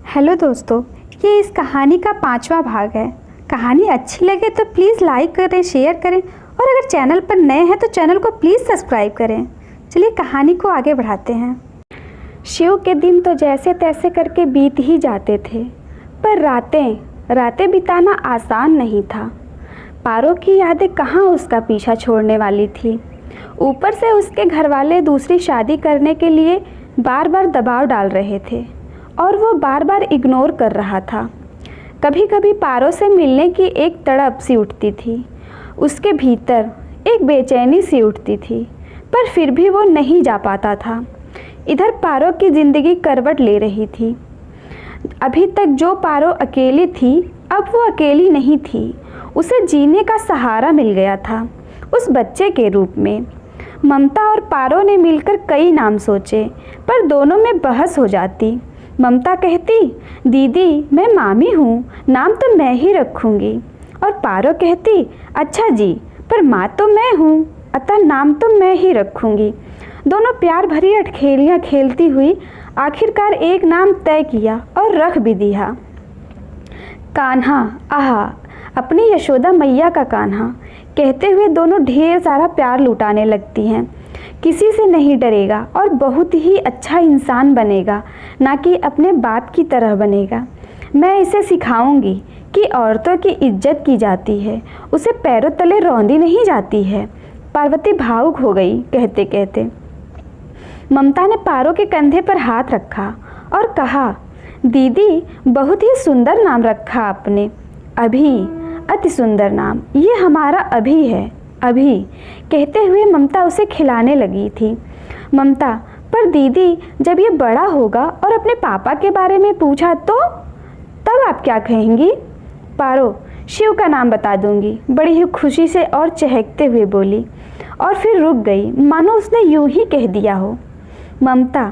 Hello दोस्तों, ये इस कहानी का 5वां भाग है। कहानी अच्छी लगे तो प्लीज़ लाइक करें, शेयर करें और अगर चैनल पर नए हैं तो चैनल को प्लीज़ सब्सक्राइब करें। चलिए कहानी को आगे बढ़ाते हैं। शिव के दिन तो जैसे तैसे करके बीत ही जाते थे, पर रातें बिताना आसान नहीं था। पारो की यादें कहाँ उसका पीछा छोड़ने वाली थी। ऊपर से उसके घर वाले दूसरी शादी करने के लिए बार बार दबाव डाल रहे थे और वो बार बार इग्नोर कर रहा था। कभी कभी पारो से मिलने की एक तड़प सी उठती थी, उसके भीतर एक बेचैनी सी उठती थी, पर फिर भी वो नहीं जा पाता था। इधर पारो की ज़िंदगी करवट ले रही थी। अभी तक जो पारो अकेली थी, अब वो अकेली नहीं थी। उसे जीने का सहारा मिल गया था, उस बच्चे के रूप में। ममता और पारो ने मिलकर कई नाम सोचे, पर दोनों में बहस हो जाती। ममता कहती, दीदी मैं मामी हूँ, नाम तो मैं ही रखूँगी। और पारो कहती, अच्छा जी, पर माँ तो मैं हूँ, अतः नाम तो मैं ही रखूँगी। दोनों प्यार भरी अटखेलियाँ खेलती हुई आखिरकार एक नाम तय किया और रख भी दिया, कान्हा। आहा, अपनी यशोदा मैया का कान्हा। कहते हुए दोनों ढेर सारा प्यार लुटाने लगती हैं। किसी से नहीं डरेगा और बहुत ही अच्छा इंसान बनेगा, ना कि अपने बाप की तरह बनेगा। मैं इसे सिखाऊंगी कि औरतों की इज्जत की जाती है, उसे पैरों तले रौंदी नहीं जाती है। पार्वती भावुक हो गई कहते कहते। ममता ने पारो के कंधे पर हाथ रखा और कहा, दीदी बहुत ही सुंदर नाम रखा आपने। अभी, अति सुंदर नाम, ये हमारा अभी है। अभी कहते हुए ममता उसे खिलाने लगी थी। ममता, पर दीदी जब ये बड़ा होगा और अपने पापा के बारे में पूछा तो तब आप क्या कहेंगी? पारो, शिव का नाम बता दूंगी, बड़ी ही खुशी से और चहकते हुए बोली, और फिर रुक गई, मानो उसने यूं ही कह दिया हो। ममता,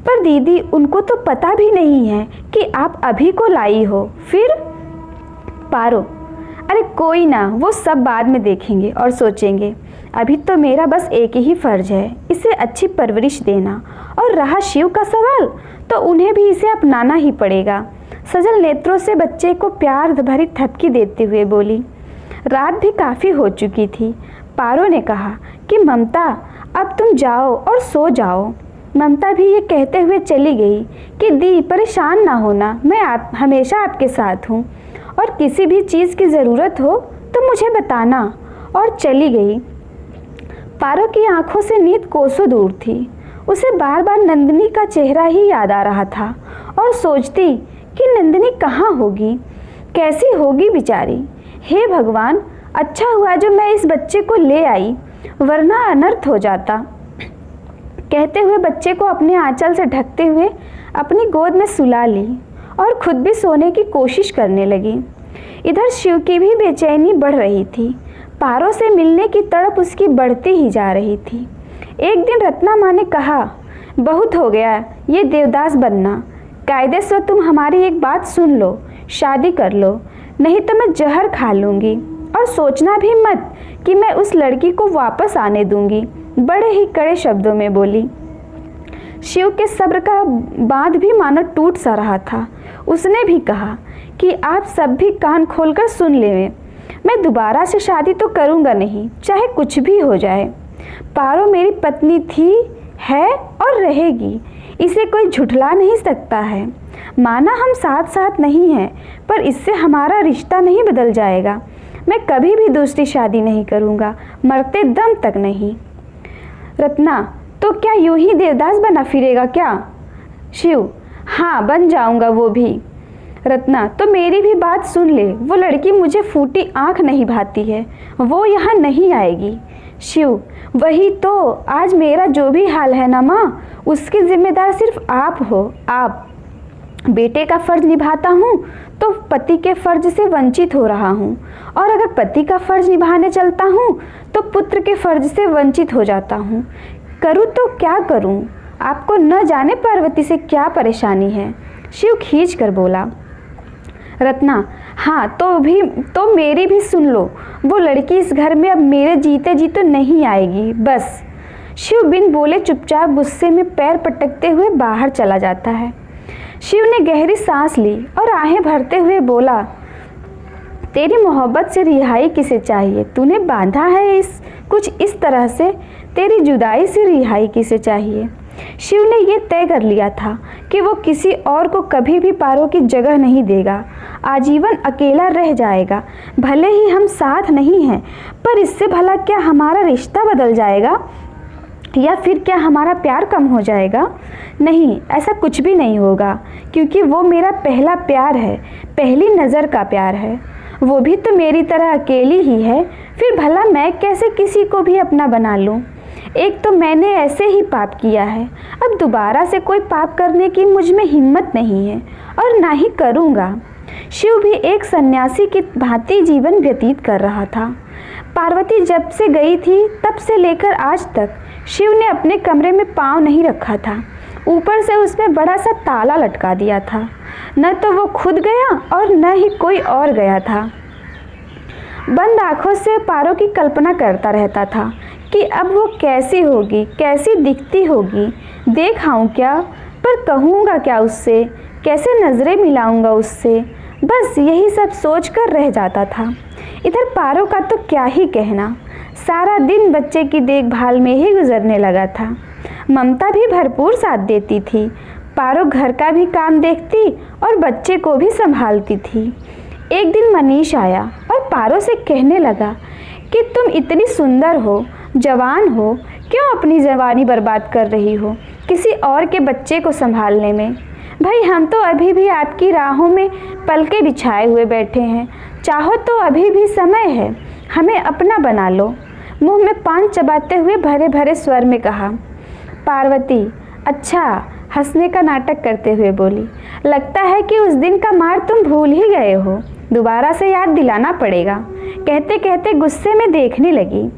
पर दीदी उनको तो पता भी नहीं है कि आप अभी को लाई हो, फिर? पारो, अरे कोई ना, वो सब बाद में देखेंगे और सोचेंगे। अभी तो मेरा बस एक ही फ़र्ज है, इसे अच्छी परवरिश देना। और रहा शिव का सवाल, तो उन्हें भी इसे अपनाना ही पड़ेगा। सजल नेत्रों से बच्चे को प्यार भरी थपकी देते हुए बोली। रात भी काफ़ी हो चुकी थी। पारो ने कहा कि ममता अब तुम जाओ और सो जाओ। ममता भी ये कहते हुए चली गई कि दी परेशान ना होना, मैं हमेशा आपके साथ हूँ और किसी भी चीज़ की ज़रूरत हो तो मुझे बताना। और चली गई। पारो की आंखों से नींद कोसों दूर थी। उसे बार बार नंदिनी का चेहरा ही याद आ रहा था और सोचती कि नंदिनी कहाँ होगी, कैसी होगी बेचारी। हे भगवान, अच्छा हुआ जो मैं इस बच्चे को ले आई, वरना अनर्थ हो जाता। कहते हुए बच्चे को अपने आंचल से ढकते हुए अपनी गोद में सुला ली और खुद भी सोने की कोशिश करने लगी। इधर शिव की भी बेचैनी बढ़ रही थी। पारो से मिलने की तड़प उसकी बढ़ती ही जा रही थी। एक दिन रत्ना माँ ने कहा, बहुत हो गया ये देवदास बनना, कायदे से तुम हमारी एक बात सुन लो, शादी कर लो, नहीं तो मैं जहर खा लूँगी। और सोचना भी मत कि मैं उस लड़की को वापस आने दूँगी, बड़े ही कड़े शब्दों में बोली। शिव के सब्र का बांध भी मानो टूट सा रहा था। उसने भी कहा कि आप सब भी कान खोलकर सुन लें, मैं दोबारा से शादी तो करूँगा नहीं, चाहे कुछ भी हो जाए। पारो मेरी पत्नी थी, है और रहेगी, इसे कोई झुठला नहीं सकता है। माना हम साथ साथ नहीं हैं, पर इससे हमारा रिश्ता नहीं बदल जाएगा। मैं कभी भी दूसरी शादी नहीं करूँगा, मरते दम तक नहीं। रत्ना, तो क्या यूं ही देवदास बना फिरेगा क्या? शिव, हाँ बन जाऊंगा वो भी। रत्ना, तो मेरी भी बात सुन ले, वो लड़की मुझे फूटी आंख नहीं भाती है, वो यहाँ नहीं आएगी। शिव, वही तो, आज मेरा जो भी हाल है ना माँ, उसकी जिम्मेदार सिर्फ आप हो। आप बेटे का फ़र्ज निभाता हूँ तो पति के फ़र्ज से वंचित हो रहा हूँ, और अगर पति का फ़र्ज निभाने चलता हूँ तो पुत्र के फ़र्ज से वंचित हो जाता हूँ। करूँ तो क्या करूँ? आपको न जाने पार्वती से क्या परेशानी है। शिव खींच कर बोला। रत्ना, हाँ तो मेरी भी सुन लो, वो लड़की इस घर में अब मेरे जीते जी तो नहीं आएगी, बस। शिव बिन बोले चुपचाप गुस्से में पैर पटकते हुए बाहर चला जाता है। शिव ने गहरी सांस ली और आहें भरते हुए बोला, तेरी मोहब्बत से रिहाई किसे चाहिए? तूने बांधा है कुछ इस तरह से, तेरी जुदाई से रिहाई किसे चाहिए? शिव ने ये तय कर लिया था कि वो किसी और को कभी भी पारो की जगह नहीं देगा, आजीवन अकेला रह जाएगा। भले ही हम साथ नहीं हैं, पर इससे भला क्या हमारा रिश्ता बदल जाएगा या फिर क्या हमारा प्यार कम हो जाएगा? नहीं, ऐसा कुछ भी नहीं होगा, क्योंकि वो मेरा पहला प्यार है, पहली नज़र का प्यार है। वो भी तो मेरी तरह अकेली ही है, फिर भला मैं कैसे किसी को भी अपना बना लूँ? एक तो मैंने ऐसे ही पाप किया है, अब दोबारा से कोई पाप करने की मुझ में हिम्मत नहीं है और ना ही करूँगा। शिव भी एक सन्यासी की भांति जीवन व्यतीत कर रहा था। पार्वती जब से गई थी तब से लेकर आज तक शिव ने अपने कमरे में पाँव नहीं रखा था। ऊपर से उसमें बड़ा सा ताला लटका दिया था। न तो वो खुद गया और न ही कोई और गया था। बंद आँखों से पारो की कल्पना करता रहता था कि अब वो कैसी होगी, कैसी दिखती होगी, देख आऊँ क्या, पर कहूँगा क्या उससे, कैसे नज़रें मिलाऊँगा उससे, बस यही सब सोच कर रह जाता था। इधर पारो का तो क्या ही कहना, सारा दिन बच्चे की देखभाल में ही गुजरने लगा था। ममता भी भरपूर साथ देती थी। पारो घर का भी काम देखती और बच्चे को भी संभालती थी। एक दिन मनीष आया और पारो से कहने लगा कि तुम इतनी सुंदर हो, जवान हो, क्यों अपनी जवानी बर्बाद कर रही हो किसी और के बच्चे को संभालने में? भाई हम तो अभी भी आपकी राहों में पलके बिछाए हुए बैठे हैं, चाहो तो अभी भी समय है, हमें अपना बना लो। मुंह में पान चबाते हुए भरे भरे स्वर में कहा पार्वती। अच्छा, हंसने का नाटक करते हुए बोली, लगता है कि उस दिन का मार तुम भूल ही गए हो, दोबारा से याद दिलाना पड़ेगा। कहते कहते गुस्से में देखने लगी।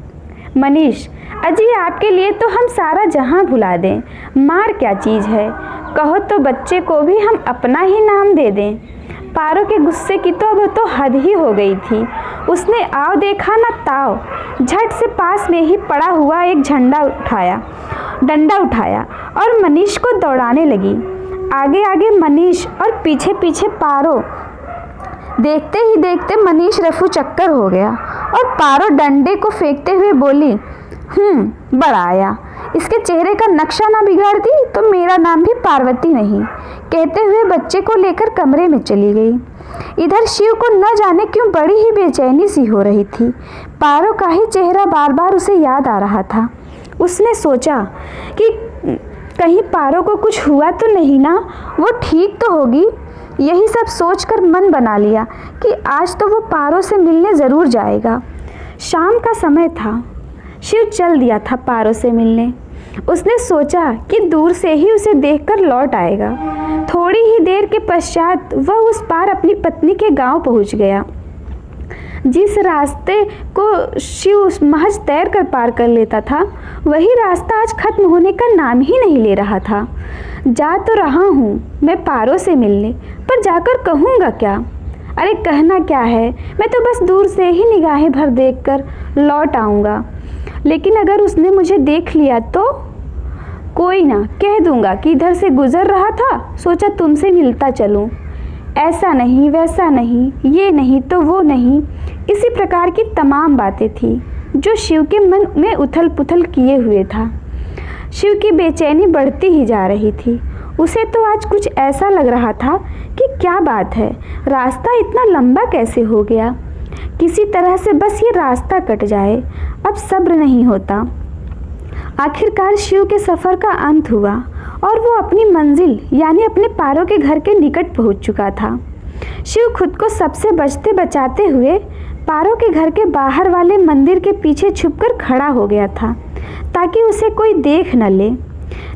मनीष, अजी आपके लिए तो हम सारा जहां भुला दें, मार क्या चीज़ है, कहो तो बच्चे को भी हम अपना ही नाम दे दें। पारो के गुस्से की तो अब तो हद ही हो गई थी। उसने आव देखा ना ताव, झट से पास में ही पड़ा हुआ एक डंडा उठाया और मनीष को दौड़ाने लगी। आगे आगे मनीष और पीछे पीछे पारो। देखते ही देखते मनीष रफू चक्कर हो गया और पारो डंडे को फेंकते हुए बोली, बड़ा आया, इसके चेहरे का नक्शा ना बिगाड़ दी तो मेरा नाम भी पार्वती नहीं। कहते हुए बच्चे को लेकर कमरे में चली गई। इधर शिव को न जाने क्यों बड़ी ही बेचैनी सी हो रही थी। पारो का ही चेहरा बार बार उसे याद आ रहा था। उसने सोचा कि कहीं पारो को कुछ हुआ तो नहीं ना, वो ठीक तो होगी। यही सब सोचकर मन बना लिया कि आज तो वो पारो से मिलने ज़रूर जाएगा। शाम का समय था। शिव चल दिया था पारो से मिलने। उसने सोचा कि दूर से ही उसे देखकर लौट आएगा। थोड़ी ही देर के पश्चात वह उस पार अपनी पत्नी के गांव पहुंच गया। जिस रास्ते को शिव महज तैर कर पार कर लेता था, वही रास्ता आज खत्म होने का नाम ही नहीं ले रहा था। जा तो रहा हूँ मैं पारो से मिलने, पर जाकर कहूँगा क्या? अरे कहना क्या है, मैं तो बस दूर से ही निगाहें भर देखकर लौट आऊँगा। लेकिन अगर उसने मुझे देख लिया तो? कोई ना, कह दूँगा कि इधर से गुजर रहा था, सोचा तुमसे मिलता चलूँ। ऐसा नहीं, वैसा नहीं, ये नहीं तो वो नहीं, इसी प्रकार की तमाम बातें थी जो शिव के मन में उथल पुथल किए हुए था। शिव की बेचैनी बढ़ती ही जा रही थी। उसे तो आज कुछ ऐसा लग रहा था कि क्या बात है, रास्ता इतना लंबा कैसे हो गया? किसी तरह से बस ये रास्ता कट जाए, अब सब्र नहीं होता। आखिरकार शिव के सफ़र का अंत हुआ और वो अपनी मंजिल यानी अपने पारो के घर के निकट पहुंच चुका था। शिव खुद को सबसे बचते बचाते हुए पारो के घर के बाहर वाले मंदिर के पीछे छुपकर खड़ा हो गया था ताकि उसे कोई देख न ले।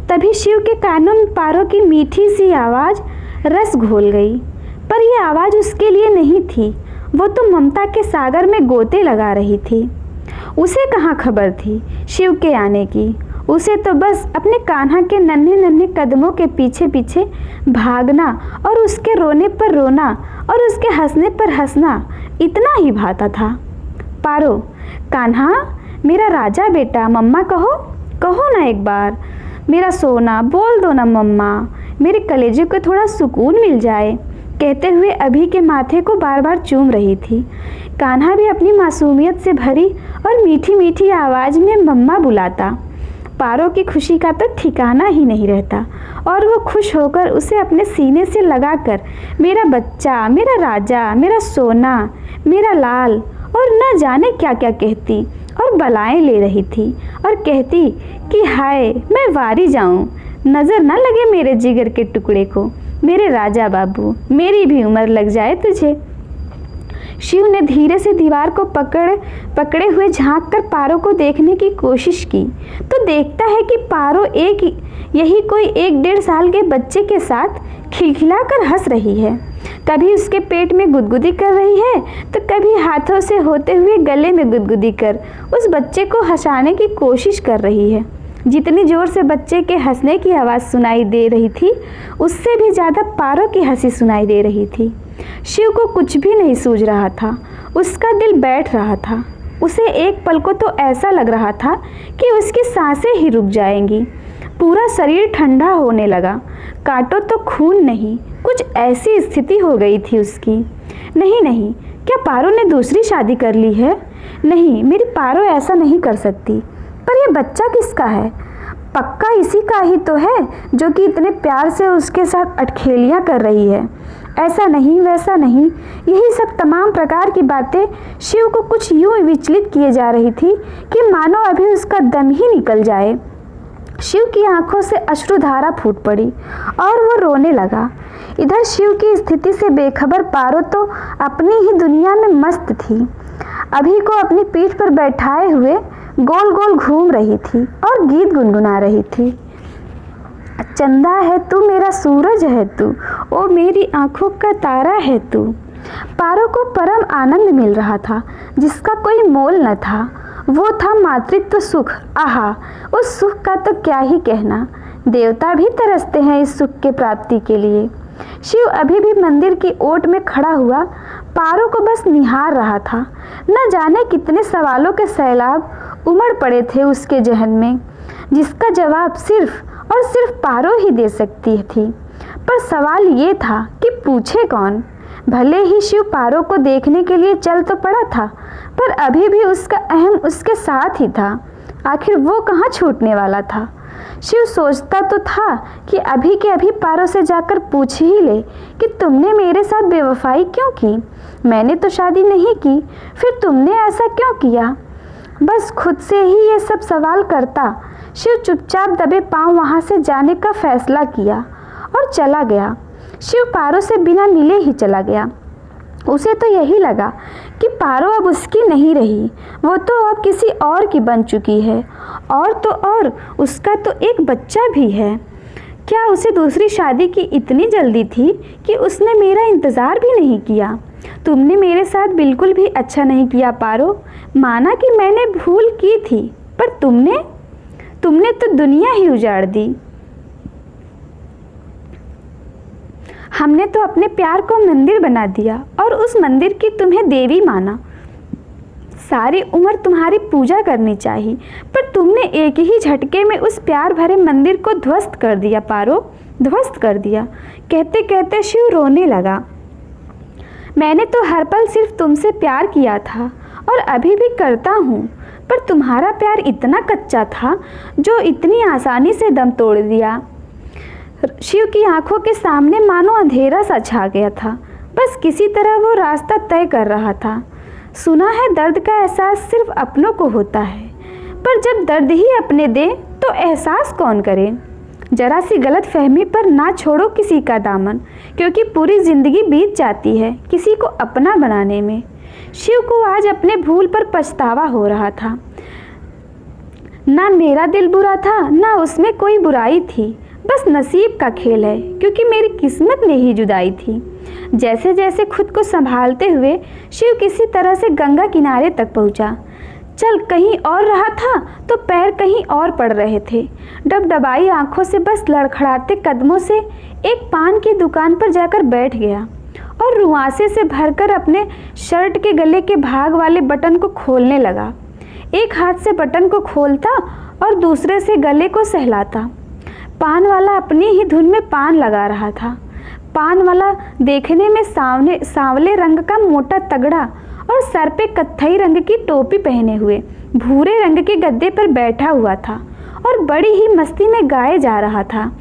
तभी शिव के कानों में पारो की मीठी सी आवाज़ रस घोल गई, पर यह आवाज़ उसके लिए नहीं थी। वो तो ममता के सागर में गोते लगा रही थी। उसे कहाँ खबर थी शिव के आने की? उसे तो बस अपने कान्हा के नन्हे नन्हे कदमों के पीछे पीछे भागना और उसके रोने पर रोना और उसके हंसने पर हंसना, इतना ही भाता था। पारो, कान्हा मेरा राजा बेटा, मम्मा कहो, कहो ना एक बार, मेरा सोना, बोल दो ना मम्मा। मेरे कलेजे को थोड़ा सुकून मिल जाए, कहते हुए अभी के माथे को बार बार चूम रही थी। कान्हा भी अपनी मासूमियत से भरी और मीठी मीठी आवाज़ में मम्मा बुलाता। पारो की खुशी का तो ठिकाना ही नहीं रहता और वो खुश होकर उसे अपने सीने से लगाकर मेरा बच्चा, मेरा राजा, मेरा सोना, मेरा लाल और न जाने क्या क्या कहती और बलाएं ले रही थी और कहती कि हाय मैं वारी जाऊं, नज़र न लगे मेरे जिगर के टुकड़े को, मेरे राजा बाबू, मेरी भी उम्र लग जाए तुझे। शिव ने धीरे से दीवार को पकड़े हुए झांक कर पारो को देखने की कोशिश की तो देखता है कि पारो यही कोई 1-1.5 साल के बच्चे के साथ खिलखिलाकर हंस रही है। कभी उसके पेट में गुदगुदी कर रही है तो कभी हाथों से होते हुए गले में गुदगुदी कर उस बच्चे को हंसाने की कोशिश कर रही है। जितनी जोर से बच्चे के हंसने की आवाज़ सुनाई दे रही थी उससे भी ज़्यादा पारो की हंसी सुनाई दे रही थी। शिव को कुछ भी नहीं सूझ रहा था, उसका दिल बैठ रहा था। उसे एक पल को तो ऐसा लग रहा था कि उसकी सांसें ही रुक जाएंगी। पूरा शरीर ठंडा होने लगा, काटो तो खून नहीं, कुछ ऐसी स्थिति हो गई थी उसकी। नहीं, क्या पारो ने दूसरी शादी कर ली है? नहीं, मेरी पारो ऐसा नहीं कर सकती। पर यह बच्चा किसका है? पक्का इसी का ही तो है जो कि इतने प्यार से उसके साथ अटखेलियाँ कर रही है। ऐसा नहीं, वैसा नहीं, यही सब तमाम प्रकार की बातें शिव को कुछ यूं विचलित किए जा रही थी कि मानो अभी उसका दम ही निकल जाए। शिव की आंखों से अश्रुधारा फूट पड़ी और वो रोने लगा। इधर शिव की स्थिति से बेखबर पारो तो अपनी ही दुनिया में मस्त थी। अभी को अपनी पीठ पर बैठाए हुए गोल गोल घूम रही थी और गीत गुनगुना रही थी। चंदा है तू, मेरा सूरज है तू, ओ मेरी आंखों का तारा है तू। पारो को परम आनंद मिल रहा था जिसका कोई मोल न था। वो था मातृत्व सुख। आहा, उस सुख का तो क्या ही कहना, देवता भी तरसते हैं इस सुख के प्राप्ति के लिए। शिव अभी भी मंदिर की ओट में खड़ा हुआ पारो को बस निहार रहा था। न जाने कितने सवालों के सैलाब उमड़ पड़े थे उसके जहन में, जिसका जवाब सिर्फ और सिर्फ पारो ही दे सकती थी। पर सवाल ये था कि पूछे कौन? भले ही शिव पारो को देखने के लिए चल तो पड़ा था, पर अभी भी उसका अहम उसके साथ ही था। आखिर वो कहाँ छूटने वाला था? शिव सोचता तो था कि अभी के अभी पारो से जाकर पूछ ही ले कि तुमने मेरे साथ बेवफाई क्यों की? मैंने तो शादी नहीं की, फिर तुमने ऐसा क्यों किया? बस खुद से ही ये सब सवाल करता शिव चुपचाप दबे पांव वहाँ से जाने का फैसला किया और चला गया। शिव पारो से बिना मिले ही चला गया। उसे तो यही लगा कि पारो अब उसकी नहीं रही, वो तो अब किसी और की बन चुकी है। और तो और उसका तो एक बच्चा भी है। क्या उसे दूसरी शादी की इतनी जल्दी थी कि उसने मेरा इंतज़ार भी नहीं किया? तुमने मेरे साथ बिल्कुल भी अच्छा नहीं किया पारो। माना कि मैंने भूल की थी, पर तुमने तो दुनिया ही उजाड़ दी। हमने तो अपने प्यार को मंदिर बना दिया और उस मंदिर की तुम्हें देवी माना। सारी उम्र तुम्हारी पूजा करनी चाहिए, पर तुमने एक ही झटके में उस प्यार भरे मंदिर को ध्वस्त कर दिया पारो, ध्वस्त कर दिया। कहते कहते शिव रोने लगा। मैंने तो हर पल सिर्फ तुमसे प्यार किया था और अभी भी करता हूँ, पर तुम्हारा प्यार इतना कच्चा था जो इतनी आसानी से दम तोड़ दिया। शिव की आंखों के सामने मानो अंधेरा सा छा गया था। बस किसी तरह वो रास्ता तय कर रहा था। सुना है दर्द का एहसास सिर्फ अपनों को होता है, पर जब दर्द ही अपने दे तो एहसास कौन करे? जरा सी गलत फहमी पर ना छोड़ो किसी का दामन, क्योंकि पूरी ज़िंदगी बीत जाती है किसी को अपना बनाने में। शिव को आज अपने भूल पर पछतावा हो रहा था। ना मेरा दिल बुरा था, ना उसमें कोई बुराई थी, बस नसीब का खेल है, क्योंकि मेरी किस्मत में ही जुदाई थी। जैसे जैसे खुद को संभालते हुए शिव किसी तरह से गंगा किनारे तक पहुंचा। चल कहीं और रहा था तो पैर कहीं और पड़ रहे थे। डबडबाई आंखों से बस लड़खड़ाते कदमों से एक पान की दुकान पर जाकर बैठ गया और रुआंसे से भरकर अपने शर्ट के गले के भाग वाले बटन को खोलने लगा। एक हाथ से बटन को खोलता और दूसरे से गले को सहलाता। पान वाला अपनी ही धुन में पान लगा रहा था। पान वाला देखने में सांवले रंग का मोटा तगड़ा और सर पे कत्थई रंग की टोपी पहने हुए भूरे रंग के गद्दे पर बैठा हुआ था और बड़ी ही मस्ती में गाए जा रहा था।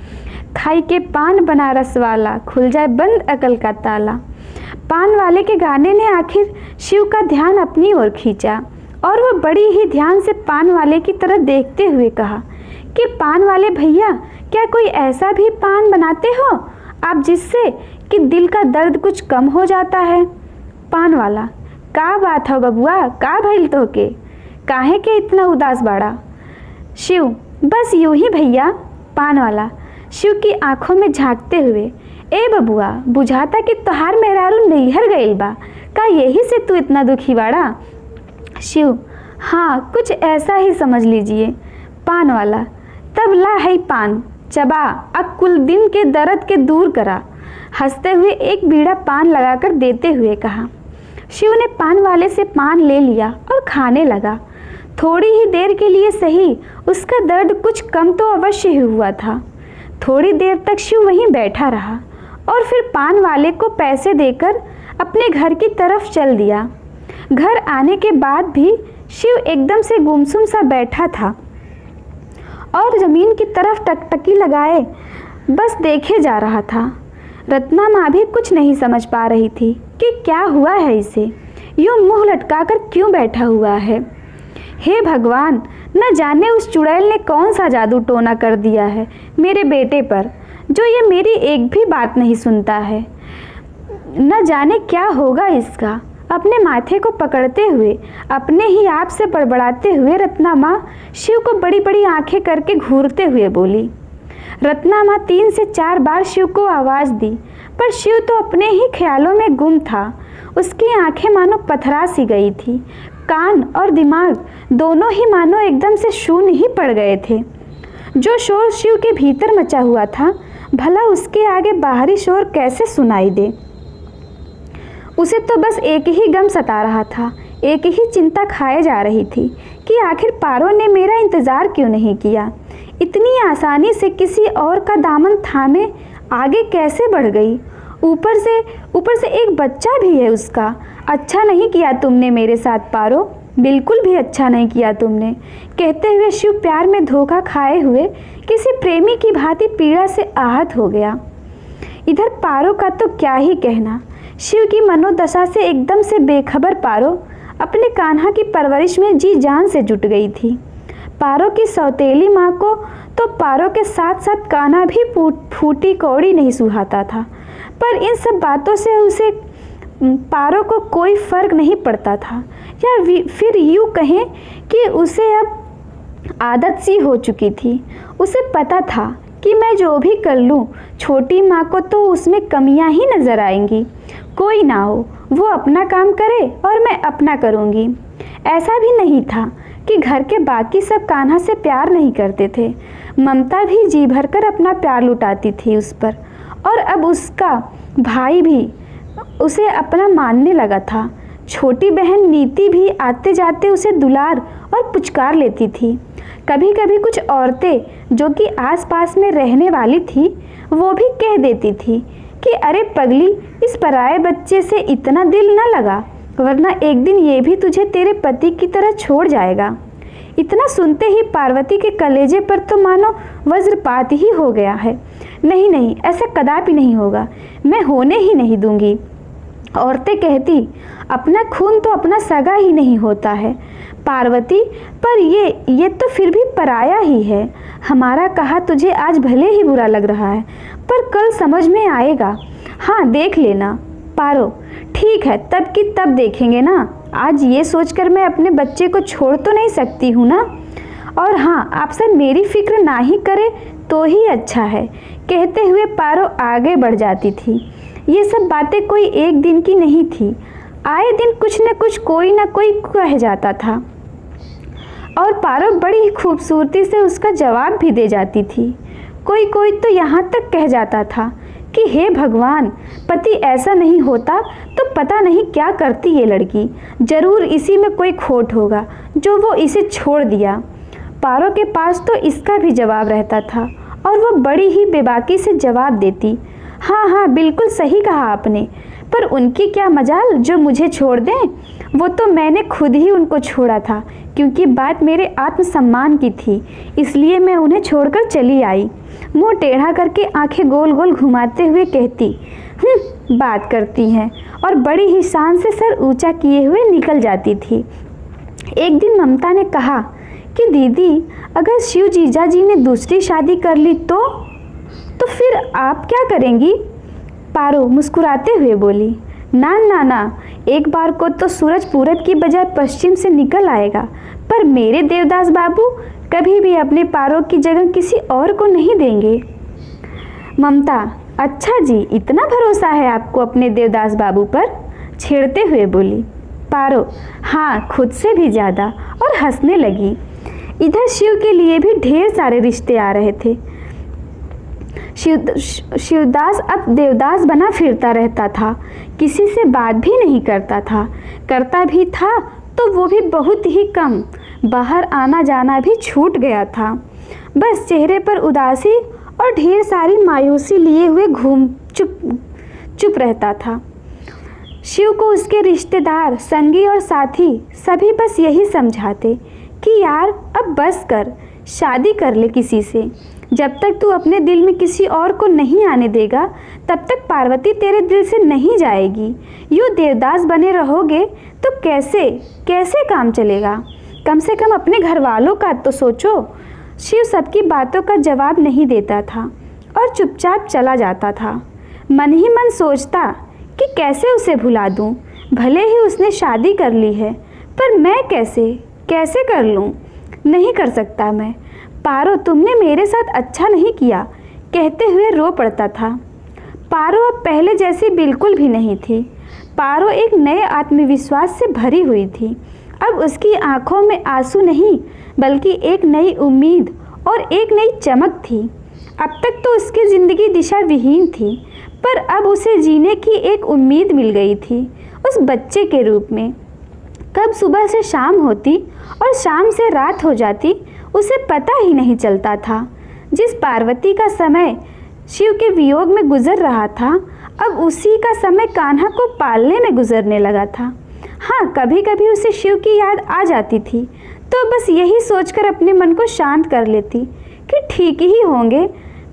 खाई के पान बनारस वाला, खुल जाए बंद अकल का ताला। पान वाले के गाने ने आखिर शिव का ध्यान अपनी ओर खींचा और वह बड़ी ही ध्यान से पान वाले की तरफ देखते हुए कहा कि पान वाले भैया, क्या कोई ऐसा भी पान बनाते हो आप जिससे कि दिल का दर्द कुछ कम हो जाता है? पान वाला, का बात हो बबुआ, का भइल तो के काहे के इतना उदास बाड़ा? शिव, बस यूं ही भैया। पान वाला शिव की आंखों में झांकते हुए, ए बबुआ, बुझाता कि तोहार मेहरारू नैहर गइल बा, का यही से तू इतना दुखी बाड़ा? शिव, हाँ, कुछ ऐसा ही समझ लीजिए। पान वाला, तब ला है पान, चबा, अब कुल दिन के दर्द के दूर करा। हंसते हुए एक बीड़ा पान लगाकर देते हुए कहा। शिव ने पान वाले से पान ले लिया और खाने लगा। थोड़ी ही देर के लिए सही, उसका दर्द कुछ कम तो अवश्य ही हुआ था। थोड़ी देर तक शिव वहीं बैठा रहा और फिर पान वाले को पैसे देकर अपने घर की तरफ चल दिया। घर आने के बाद भी शिव एकदम से गुमसुम सा बैठा था और ज़मीन की तरफ टकटकी लगाए बस देखे जा रहा था। रत्ना माँ भी कुछ नहीं समझ पा रही थी कि क्या हुआ है इसे, यूँ मुंह लटकाकर क्यों बैठा हुआ है। हे भगवान, न जाने उस चुड़ैल ने कौन सा जादू टोना कर दिया है मेरे बेटे पर, जो ये मेरी एक भी बात नहीं सुनता है। न जाने क्या होगा इसका। अपने माथे को पकड़ते हुए, अपने ही आप से बड़बड़ाते हुए रत्ना माँ शिव को बड़ी बड़ी आंखें करके घूरते हुए बोली। रत्ना माँ 3 से 4 बार शिव को आवाज़ दी, पर शिव तो अपने ही ख्यालों में गुम था। उसकी आंखें मानो पथरा सी गई थी। कान और दिमाग दोनों ही मानो एकदम से शून्य ही पड़ गए थे। जो शोर शिव के भीतर मचा हुआ था, भला उसके आगे बाहरी शोर कैसे सुनाई दे। उसे तो बस एक ही गम सता रहा था, एक ही चिंता खाए जा रही थी कि आखिर पारो ने मेरा इंतज़ार क्यों नहीं किया। इतनी आसानी से किसी और का दामन थामे आगे कैसे बढ़ गई। ऊपर से एक बच्चा भी है उसका। अच्छा नहीं किया तुमने मेरे साथ पारो, बिल्कुल भी अच्छा नहीं किया तुमने। कहते हुए शिव प्यार में धोखा खाए हुए किसी प्रेमी की भांति पीड़ा से आहत हो गया। इधर पारो का तो क्या ही कहना। शिव की मनोदशा से एकदम से बेखबर पारो अपने कान्हा की परवरिश में जी जान से जुट गई थी। पारो की सौतेली माँ को तो पारो के साथ साथ कान्हा भी फूटी कौड़ी नहीं सुहाता था, पर इन सब बातों से उसे पारो को कोई फर्क नहीं पड़ता था, या फिर यूँ कहें कि उसे अब आदत सी हो चुकी थी। उसे पता था कि मैं जो भी कर लूँ, छोटी माँ को तो उसमें कमियाँ ही नज़र आएंगी। कोई ना हो, वो अपना काम करे और मैं अपना करूँगी। ऐसा भी नहीं था कि घर के बाकी सब कान्हा से प्यार नहीं करते थे। ममता भी जी भरकर अपना प्यार लुटाती थी उस पर, और अब उसका भाई भी उसे अपना मानने लगा था। छोटी बहन नीति भी आते जाते उसे दुलार और पुचकार लेती थी। कभी कभी कुछ औरतें जो कि आसपास में रहने वाली थी, वो भी कह देती थी कि अरे पगली, इस पराये बच्चे से इतना दिल न लगा, वरना एक दिन ये भी तुझे तेरे पति की तरह छोड़ जाएगा। इतना सुनते ही पार्वती के कलेजे पर तो मानो वज्रपात ही हो गया है। नहीं नहीं, ऐसा कदापि नहीं होगा, मैं होने ही नहीं दूंगी। औरतें कहती, अपना खून तो अपना सगा ही नहीं होता है पार्वती, पर ये तो फिर भी पराया ही है। हमारा कहा तुझे आज भले ही बुरा लग रहा है, पर कल समझ में आएगा। हाँ, देख लेना पारो। ठीक है, तब की तब देखेंगे ना। आज ये सोचकर मैं अपने बच्चे को छोड़ तो नहीं सकती हूँ ना। और हाँ, आपसे मेरी फिक्र ना ही करे तो ही अच्छा है। कहते हुए पारो आगे बढ़ जाती थी। ये सब बातें कोई एक दिन की नहीं थी। आए दिन कुछ न कुछ कोई ना कोई कह जाता था, और पारो बड़ी ही खूबसूरती से उसका जवाब भी दे जाती थी। कोई तो यहाँ तक कह जाता था कि हे भगवान, पति ऐसा नहीं होता तो पता नहीं क्या करती ये लड़की। जरूर इसी में कोई खोट होगा जो वो इसे छोड़ दिया। पारो के पास तो इसका भी जवाब रहता था, और वो बड़ी ही बेबाकी से जवाब देती, हाँ हाँ बिल्कुल सही कहा आपने, पर उनकी क्या मजाल जो मुझे छोड़ दें। वो तो मैंने खुद ही उनको छोड़ा था, क्योंकि बात मेरे आत्मसम्मान की थी, इसलिए मैं उन्हें छोड़कर चली आई। मुंह टेढ़ा करके आंखें गोल गोल घुमाते हुए कहती, बात करती हैं, और बड़ी ही शान से सर ऊंचा किए हुए निकल जाती थी। एक दिन ममता ने कहा कि दीदी, अगर शिव जीजा जी ने दूसरी शादी कर ली तो फिर आप क्या करेंगी? पारो मुस्कुराते हुए बोली, ना ना ना, एक बार को तो सूरज पूरब की बजाय पश्चिम से निकल आएगा, पर मेरे देवदास बाबू कभी भी अपने पारो की जगह किसी और को नहीं देंगे। ममता, अच्छा जी, इतना भरोसा है आपको अपने देवदास बाबू पर? छेड़ते हुए बोली। पारो, हाँ, खुद से भी ज़्यादा, और हंसने लगी। इधर शिव के लिए भी ढेर सारे रिश्ते आ रहे थे। शिवदास अब देवदास बना फिरता रहता था, किसी से बात भी नहीं करता था, करता भी था तो वो भी बहुत ही कम, बाहर आना जाना भी छूट गया था। बस चेहरे पर उदासी और ढेर सारी मायूसी लिए हुए चुप रहता था। शिव को उसके रिश्तेदार, संगी और साथी सभी बस यही समझाते कि यार अब बस कर, शादी कर ले किसी से। जब तक तू अपने दिल में किसी और को नहीं आने देगा, तब तक पार्वती तेरे दिल से नहीं जाएगी। यूँ देवदास बने रहोगे तो कैसे काम चलेगा? कम से कम अपने घर वालों का तो सोचो। शिव सबकी बातों का जवाब नहीं देता था और चुपचाप चला जाता था। मन ही मन सोचता कि कैसे उसे भुला दूं, भले ही उसने शादी कर ली है, पर मैं कैसे कर लूं? नहीं कर सकता मैं। पारो, तुमने मेरे साथ अच्छा नहीं किया, कहते हुए रो पड़ता था। पारो अब पहले जैसी बिल्कुल भी नहीं थी। पारो एक नए आत्मविश्वास से भरी हुई थी। अब उसकी आंखों में आंसू नहीं, बल्कि एक नई उम्मीद और एक नई चमक थी। अब तक तो उसकी ज़िंदगी दिशा विहीन थी, पर अब उसे जीने की एक उम्मीद मिल गई थी, उस बच्चे के रूप में। कब सुबह से शाम होती और शाम से रात हो जाती, उसे पता ही नहीं चलता था। जिस पार्वती का समय शिव के वियोग में गुजर रहा था, अब उसी का समय कान्हा को पालने में गुजरने लगा था। हाँ, कभी कभी उसे शिव की याद आ जाती थी, तो बस यही सोचकर अपने मन को शांत कर लेती कि ठीक ही होंगे,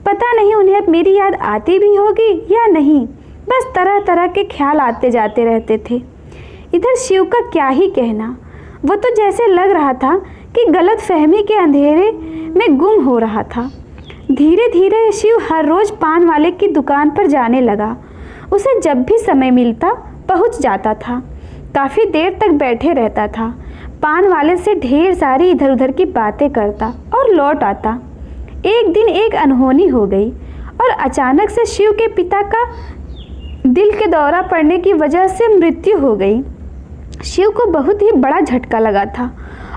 पता नहीं उन्हें अब मेरी याद आती भी होगी या नहीं। बस तरह तरह के ख्याल आते जाते रहते थे। इधर शिव का क्या ही कहना, वो तो जैसे लग रहा था कि गलत फहमी के अंधेरे में गुम हो रहा था। धीरे धीरे शिव हर रोज़ पान वाले की दुकान पर जाने लगा। उसे जब भी समय मिलता पहुंच जाता था, काफ़ी देर तक बैठे रहता था, पान वाले से ढेर सारी इधर उधर की बातें करता और लौट आता। एक दिन एक अनहोनी हो गई और अचानक से शिव के पिता का दिल के दौरा पड़ने की वजह से मृत्यु हो गई। शिव को बहुत ही बड़ा झटका लगा था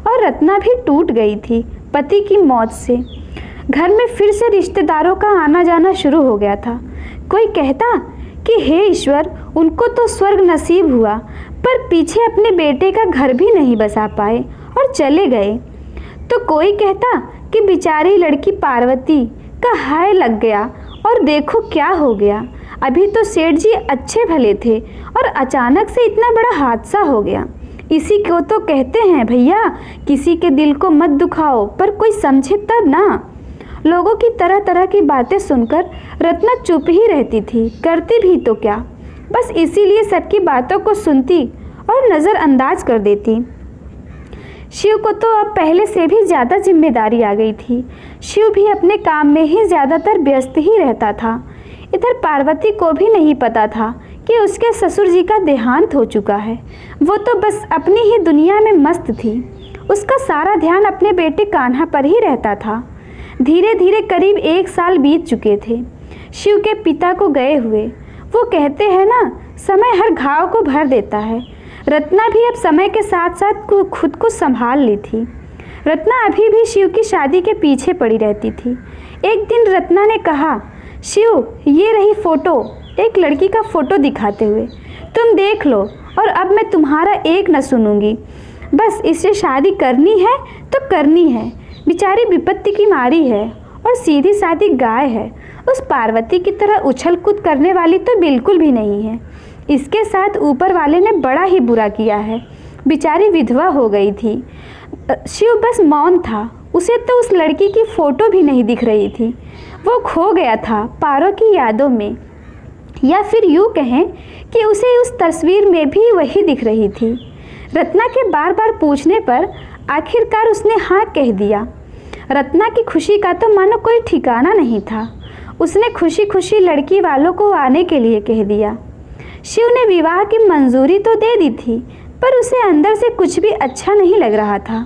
और रत्ना भी टूट गई थी पति की मौत से। घर में फिर से रिश्तेदारों का आना जाना शुरू हो गया था। कोई कहता कि हे ईश्वर, उनको तो स्वर्ग नसीब हुआ, पर पीछे अपने बेटे का घर भी नहीं बसा पाए और चले गए। तो कोई कहता कि बेचारी लड़की पार्वती का हाय लग गया और देखो क्या हो गया, अभी तो सेठ जी अच्छे भले थे और अचानक से इतना बड़ा हादसा हो गया। इसी को तो कहते हैं भैया, किसी के दिल को मत दुखाओ, पर कोई समझे तब ना। लोगों की तरह तरह की बातें सुनकर रत्ना चुप ही रहती थी, करती भी तो क्या, बस इसीलिए सबकी बातों को सुनती और नज़रअंदाज कर देती। शिव को तो अब पहले से भी ज़्यादा जिम्मेदारी आ गई थी। शिव भी अपने काम में ही ज़्यादातर व्यस्त ही रहता था। इधर पार्वती को भी नहीं पता था कि उसके ससुर जी का देहांत हो चुका है। वो तो बस अपनी ही दुनिया में मस्त थी। उसका सारा ध्यान अपने बेटे कान्हा पर ही रहता था। धीरे धीरे करीब 1 साल बीत चुके थे शिव के पिता को गए हुए। वो कहते हैं ना, समय हर घाव को भर देता है। रत्ना भी अब समय के साथ साथ खुद को संभाल ली थी। रत्ना अभी भी शिव की शादी के पीछे पड़ी रहती थी। एक दिन रत्ना ने कहा, शिव, ये रही फ़ोटो, एक लड़की का फ़ोटो दिखाते हुए, तुम देख लो और अब मैं तुम्हारा एक न सुनूंगी। बस इससे शादी करनी है तो करनी है। बेचारी विपत्ति की मारी है और सीधी सादी गाय है। उस पार्वती की तरह उछल कूद करने वाली तो बिल्कुल भी नहीं है। इसके साथ ऊपर वाले ने बड़ा ही बुरा किया है। बेचारी विधवा हो गई थी। शिव बस मौन था। उसे तो उस लड़की की फोटो भी नहीं दिख रही थी। वो खो गया था पारो की यादों में, या फिर यूँ कहें कि उसे उस तस्वीर में भी वही दिख रही थी। रत्ना के बार बार पूछने पर आखिरकार उसने हाँ कह दिया। रत्ना की खुशी का तो मानो कोई ठिकाना नहीं था। उसने खुशी खुशी लड़की वालों को आने के लिए कह दिया। शिव ने विवाह की मंजूरी तो दे दी थी, पर उसे अंदर से कुछ भी अच्छा नहीं लग रहा था।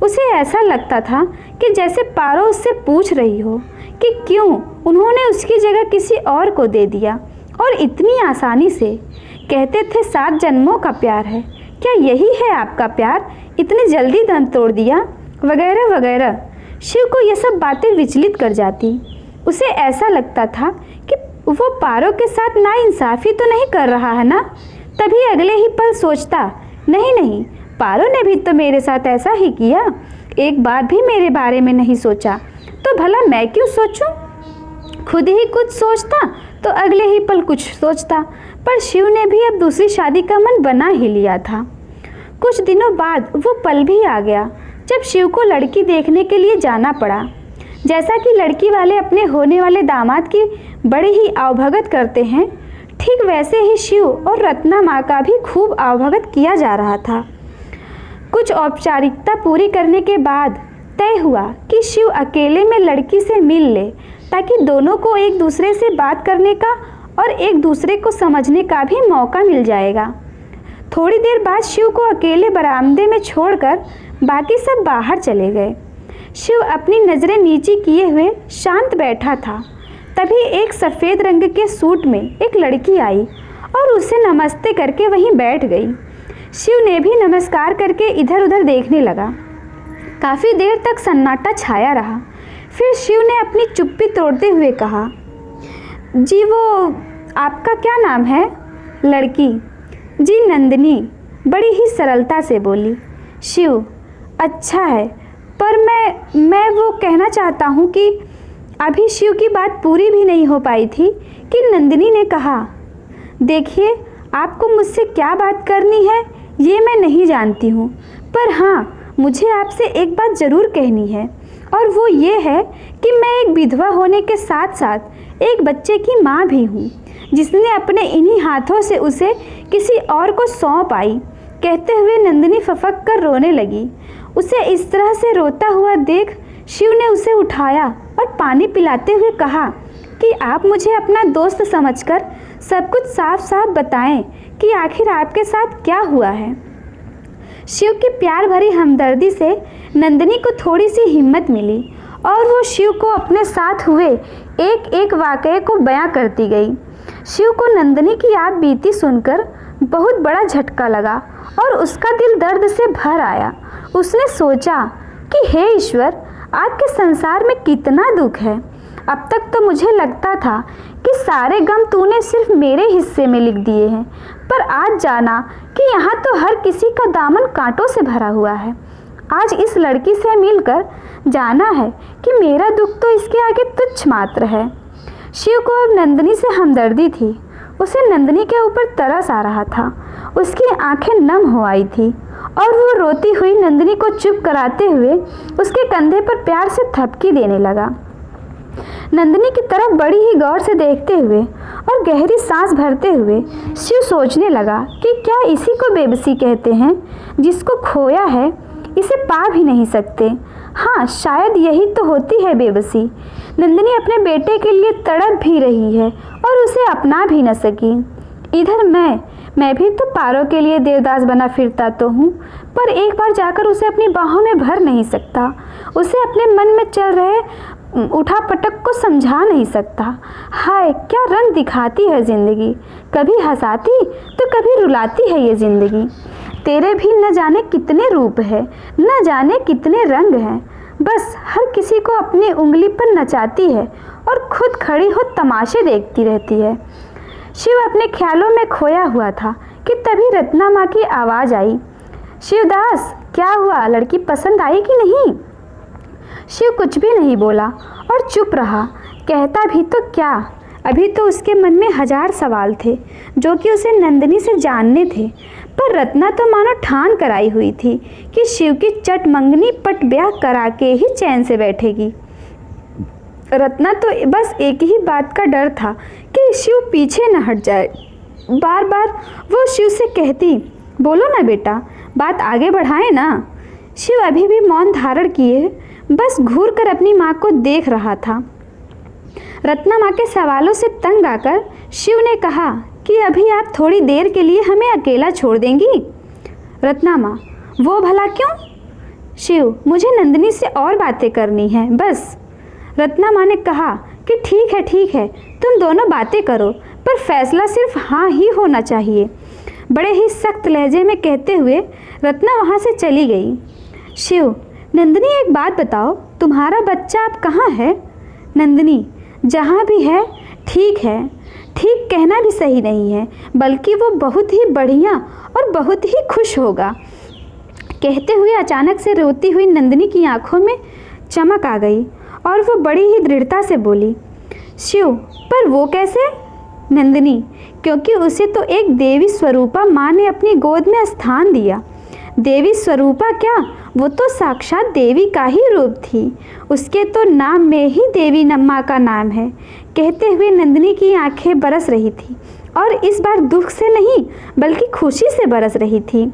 उसे ऐसा लगता था कि जैसे पारो उससे पूछ रही हो कि क्यों उन्होंने उसकी जगह किसी और को दे दिया, और इतनी आसानी से। कहते थे 7 जन्मों का प्यार है, क्या यही है आपका प्यार? इतनी जल्दी दम तोड़ दिया, वगैरह वगैरह। शिव को यह सब बातें विचलित कर जाती। उसे ऐसा लगता था कि वो पारो के साथ नाइंसाफ़ी तो नहीं कर रहा है ना। तभी अगले ही पल सोचता, नहीं नहीं, पारो ने भी तो मेरे साथ ऐसा ही किया, एक बार भी मेरे बारे में नहीं सोचा, तो भला मैं क्यों सोचूं? खुद ही कुछ सोचता तो अगले ही पल कुछ सोचता। पर शिव ने भी अब दूसरी शादी का मन बना ही लिया था। कुछ दिनों बाद वो पल भी आ गया जब शिव को लड़की देखने के लिए जाना पड़ा। जैसा कि लड़की वाले अपने होने वाले दामाद की बड़ी ही आवभगत करते हैं, ठीक वैसे ही शिव और रत्ना माँ का भी खूब आवभगत किया जा रहा था। कुछ औपचारिकता पूरी करने के बाद तय हुआ कि शिव अकेले में लड़की से मिल ले, ताकि दोनों को एक दूसरे से बात करने का और एक दूसरे को समझने का भी मौका मिल जाएगा। थोड़ी देर बाद शिव को अकेले बरामदे में छोड़कर बाकी सब बाहर चले गए। शिव अपनी नज़रें नीची किए हुए शांत बैठा था। तभी एक सफ़ेद रंग के सूट में एक लड़की आई और उसे नमस्ते करके वहीं बैठ गई। शिव ने भी नमस्कार करके इधर उधर देखने लगा। काफ़ी देर तक सन्नाटा छाया रहा। फिर शिव ने अपनी चुप्पी तोड़ते हुए कहा, जी वो आपका क्या नाम है? लड़की, जी नंदिनी, बड़ी ही सरलता से बोली। शिव, अच्छा है, पर मैं वो कहना चाहता हूँ कि अभी शिव की बात पूरी भी नहीं हो पाई थी कि नंदिनी ने कहा, देखिए आपको मुझसे क्या बात करनी है ये मैं नहीं जानती हूँ, पर हाँ मुझे आपसे एक बात ज़रूर कहनी है, और वो ये है कि मैं एक विधवा होने के साथ साथ एक बच्चे की माँ भी हूँ, जिसने अपने इन्हीं हाथों से उसे किसी और को सौंप आई। कहते हुए नंदिनी फफक कर रोने लगी। उसे इस तरह से रोता हुआ देख शिव ने उसे उठाया और पानी पिलाते हुए कहा कि आप मुझे अपना दोस्त समझकर सब कुछ साफ साफ बताएं कि आखिर आपके साथ क्या हुआ है। शिव की प्यार भरी हमदर्दी से नंदिनी को थोड़ी सी हिम्मत मिली और वो शिव को अपने साथ हुए एक एक वाक़ये को बयां करती गई। शिव को नंदिनी की आप बीती सुनकर बहुत बड़ा झटका लगा और उसका दिल दर्द से भर आया। उसने सोचा कि हे ईश्वर, आपके संसार में कितना दुख है। अब तक तो मुझे लगता था कि सारे गम तूने सिर्फ मेरे हिस्से में लिख दिए हैं, पर आज जाना कि यहाँ तो हर किसी का दामन कांटों से भरा हुआ है। आज इस लड़की से मिलकर जाना है कि मेरा दुख तो इसके आगे तुच्छ मात्र है। शिव को अब नंदिनी से हमदर्दी थी। उसे नंदिनी के ऊपर तरस आ रहा था। उसकी आंखें नम हो आई थी और वो रोती हुई नंदिनी को चुप कराते हुए उसके कंधे पर प्यार से थपकी देने लगा। नंदिनी की तरफ बड़ी ही गौर से देखते हुए और गहरी सांस भरते हुए शिव सोचने लगा कि क्या इसी को बेबसी कहते हैं? जिसको खोया है इसे पा भी नहीं सकते। हाँ, शायद यही तो होती है बेबसी। नंदिनी अपने बेटे के लिए तड़प भी रही है और उसे अपना भी न सकी। इधर मैं भी तो पारो के लिए देवदास बना फिरता तो हूँ, पर एक बार जाकर उसे अपनी बाहों में भर नहीं सकता। उसे अपने मन में चल रहे उठा पटक को समझा नहीं सकता। हाय, क्या रंग दिखाती है ज़िंदगी, कभी हंसाती तो कभी रुलाती है ये ज़िंदगी। तेरे भी न जाने कितने रूप है, न जाने कितने रंग हैं, बस हर किसी को अपनी उंगली पर नचाती है और खुद खड़ी हो तमाशे देखती रहती है। शिव अपने ख्यालों में खोया हुआ था कि तभी रत्ना माँ की आवाज़ आई, शिवदास क्या हुआ, लड़की पसंद आई कि नहीं? शिव कुछ भी नहीं बोला और चुप रहा। कहता भी तो क्या, अभी तो उसके मन में 1000 सवाल थे जो कि उसे नंदिनी से जानने थे। पर रत्ना तो मानो ठान कराई हुई थी कि शिव की चट मंगनी पट ब्याह करा के ही चैन से बैठेगी। रत्ना तो बस एक ही बात का डर था कि शिव पीछे न हट जाए। बार बार वो शिव से कहती, बोलो ना बेटा, बात आगे बढ़ाएं ना। शिव अभी भी मौन धारण किए बस घूर कर अपनी माँ को देख रहा था। रत्ना माँ के सवालों से तंग आकर शिव ने कहा कि अभी आप थोड़ी देर के लिए हमें अकेला छोड़ देंगी। रत्ना माँ, वो भला क्यों? शिव, मुझे नंदिनी से और बातें करनी हैं बस। रत्ना माँ ने कहा कि ठीक है, तुम दोनों बातें करो, पर फैसला सिर्फ हाँ ही होना चाहिए। बड़े ही सख्त लहजे में कहते हुए रत्ना वहाँ से चली गई। शिव, नंदिनी एक बात बताओ, तुम्हारा बच्चा अब कहाँ है? नंदिनी, जहाँ भी है ठीक है। ठीक कहना भी सही नहीं है, बल्कि वो बहुत ही बढ़िया और बहुत ही खुश होगा। कहते हुए अचानक से रोती हुई नंदिनी की आंखों में चमक आ गई और वो बड़ी ही दृढ़ता से बोली, शिव, पर वो कैसे? नंदिनी, क्योंकि उसे तो एक देवी स्वरूपा माँ ने अपनी गोद में स्थान दिया। देवी स्वरूपा क्या, वो तो साक्षात देवी का ही रूप थी। उसके तो नाम में ही देवी माँ का नाम है। कहते हुए नंदिनी की आंखें बरस रही थी और इस बार दुख से नहीं बल्कि खुशी से बरस रही थी।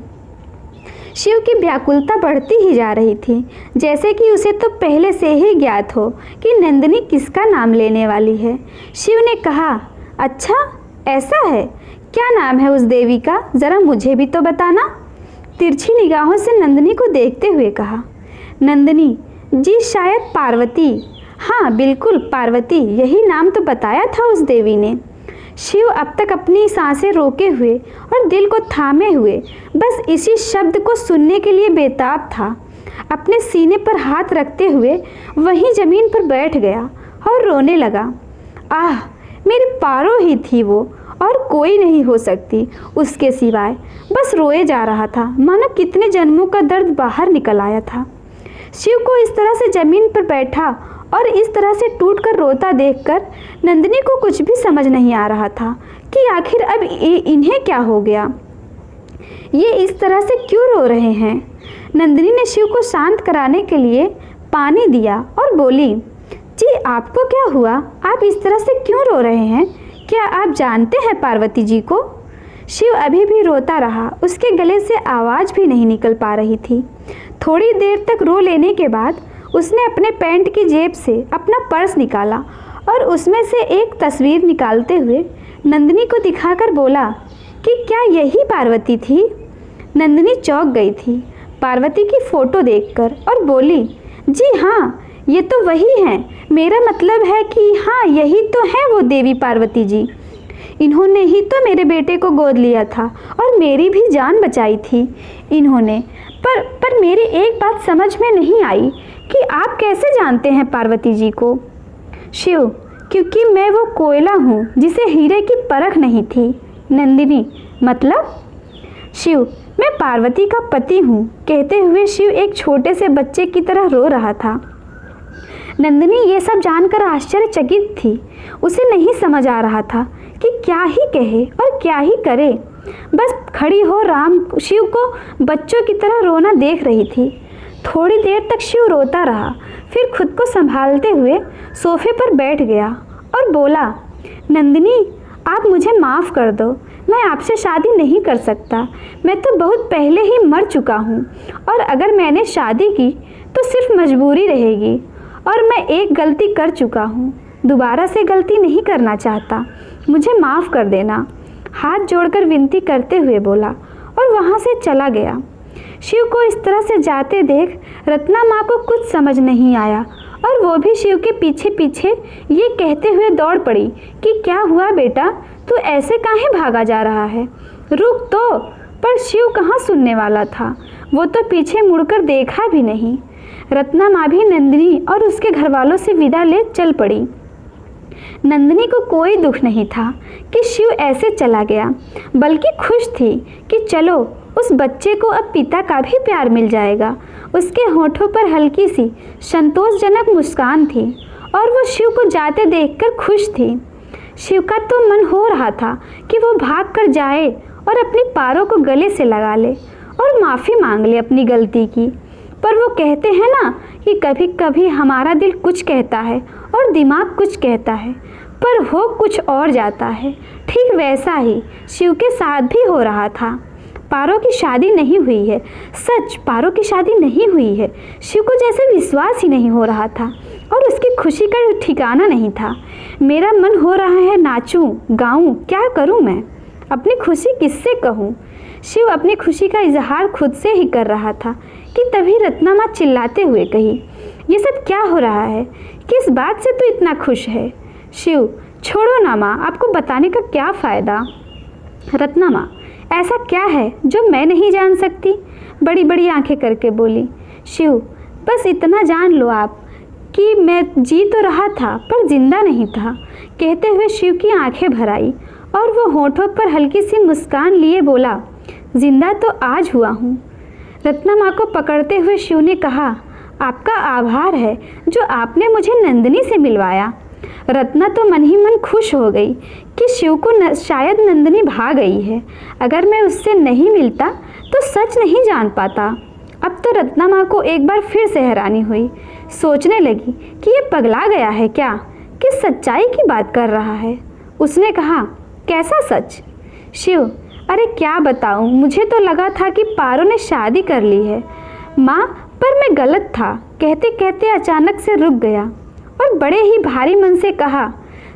शिव की व्याकुलता बढ़ती ही जा रही थी, जैसे कि उसे तो पहले से ही ज्ञात हो कि नंदिनी किसका नाम लेने वाली है। शिव ने कहा, अच्छा ऐसा है, क्या नाम है उस देवी का, ज़रा मुझे भी तो बताना। तिरछी निगाहों से नंदिनी को देखते हुए कहा। नंदिनी जी, शायद पार्वती। हाँ बिल्कुल पार्वती, यही नाम तो बताया था उस देवी ने। शिव अब तक अपनी सांसें रोके हुए और दिल को थामे हुए बस इसी शब्द को सुनने के लिए बेताब था। अपने सीने पर हाथ रखते हुए वहीं ज़मीन पर बैठ गया और रोने लगा। आह, मेरी पारो ही थी वो, और कोई नहीं हो सकती उसके सिवाय। बस रोए जा रहा था, मानो कितने जन्मों का दर्द बाहर निकल आया था। शिव को इस तरह से ज़मीन पर बैठा और इस तरह से टूटकर रोता देखकर नंदिनी को कुछ भी समझ नहीं आ रहा था कि आखिर अब इन्हें क्या हो गया, ये इस तरह से क्यों रो रहे हैं। नंदिनी ने शिव को शांत कराने के लिए पानी दिया और बोली, जी आपको क्या हुआ, आप इस तरह से क्यों रो रहे हैं? क्या आप जानते हैं पार्वती जी को? शिव अभी भी रोता रहा, उसके गले से आवाज़ भी नहीं निकल पा रही थी। थोड़ी देर तक रो लेने के बाद उसने अपने पैंट की जेब से अपना पर्स निकाला और उसमें से एक तस्वीर निकालते हुए नंदिनी को दिखाकर बोला कि क्या यही पार्वती थी? नंदिनी चौंक गई थी पार्वती की फ़ोटो देखकर और बोली, जी हाँ, ये तो वही हैं। मेरा मतलब है कि हाँ, यही तो है वो देवी पार्वती जी। इन्होंने ही तो मेरे बेटे को गोद लिया था और मेरी भी जान बचाई थी इन्होंने। पर मेरी एक बात समझ में नहीं आई कि आप कैसे जानते हैं पार्वती जी को? शिव, क्योंकि मैं वो कोयला हूँ जिसे हीरे की परख नहीं थी। नंदिनी, मतलब? शिव, मैं पार्वती का पति हूँ। कहते हुए शिव एक छोटे से बच्चे की तरह रो रहा था। नंदिनी ये सब जानकर आश्चर्यचकित थी। उसे नहीं समझ आ रहा था कि क्या ही कहे और क्या ही करे। बस खड़ी हो शिव को बच्चों की तरह रोना देख रही थी। थोड़ी देर तक शिव रोता रहा, फिर खुद को संभालते हुए सोफे पर बैठ गया और बोला, नंदिनी, आप मुझे माफ़ कर दो, मैं आपसे शादी नहीं कर सकता। मैं तो बहुत पहले ही मर चुका हूँ और अगर मैंने शादी की तो सिर्फ मजबूरी रहेगी और मैं एक गलती कर चुका हूँ, दोबारा से गलती नहीं करना चाहता, मुझे माफ़ कर देना। हाथ जोड़कर विनती करते हुए बोला और वहाँ से चला गया। शिव को इस तरह से जाते देख रत्ना माँ को कुछ समझ नहीं आया और वो भी शिव के पीछे पीछे ये कहते हुए दौड़ पड़ी कि क्या हुआ बेटा, तू ऐसे काहे भागा जा रहा है, रुक तो। पर शिव कहाँ सुनने वाला था, वो तो पीछे मुड़कर देखा भी नहीं। रत्ना माँ भी नंदिनी और उसके घर वालों से विदा ले चल पड़ी। नंदिनी को कोई दुख नहीं था कि शिव ऐसे चला गया, बल्कि खुश थी कि चलो उस बच्चे को अब पिता का भी प्यार मिल जाएगा। उसके होठों पर हल्की सी संतोषजनक मुस्कान थी और वो शिव को जाते देखकर खुश थी। शिव का तो मन हो रहा था कि वो भाग कर जाए और अपनी पारो को गले से लगा ले और माफ़ी मांग ले अपनी गलती की। पर वो कहते हैं ना कि कभी कभी हमारा दिल कुछ कहता है और दिमाग कुछ कहता है, पर हो कुछ और जाता है। ठीक वैसा ही शिव के साथ भी हो रहा था। पारो की शादी नहीं हुई है, सच पारो की शादी नहीं हुई है। शिव को जैसे विश्वास ही नहीं हो रहा था और उसकी खुशी का ठिकाना नहीं था। मेरा मन हो रहा है नाचूं गाऊं, क्या करूं मैं, अपनी खुशी किससे कहूं। शिव अपनी खुशी का इजहार खुद से ही कर रहा था कि तभी रत्ना माँ चिल्लाते हुए कही, ये सब क्या हो रहा है, किस बात से तू इतना खुश है। शिव, छोड़ो ना माँ, आपको बताने का क्या फ़ायदा। रत्ना माँ, ऐसा क्या है जो मैं नहीं जान सकती, बड़ी बड़ी आंखें करके बोली। शिव, बस इतना जान लो आप कि मैं जी तो रहा था पर जिंदा नहीं था। कहते हुए शिव की आंखें भर आई और वो होठों पर हल्की सी मुस्कान लिए बोला, जिंदा तो आज हुआ हूँ। रत्ना माँ को पकड़ते हुए शिव ने कहा, आपका आभार है जो आपने मुझे नंदिनी से मिलवाया। रत्ना तो मन ही मन खुश हो गई कि शिव को शायद नंदिनी भाग गई है। अगर मैं उससे नहीं मिलता तो सच नहीं जान पाता। अब तो रत्ना माँ को एक बार फिर से हैरानी हुई। सोचने लगी कि ये पगला गया है क्या, किस सच्चाई की बात कर रहा है। उसने कहा, कैसा सच। शिव, अरे क्या बताऊं, मुझे तो लगा था कि पारो ने शादी कर ली है माँ, पर मैं गलत था। कहते कहते अचानक से रुक गया और बड़े ही भारी मन से कहा,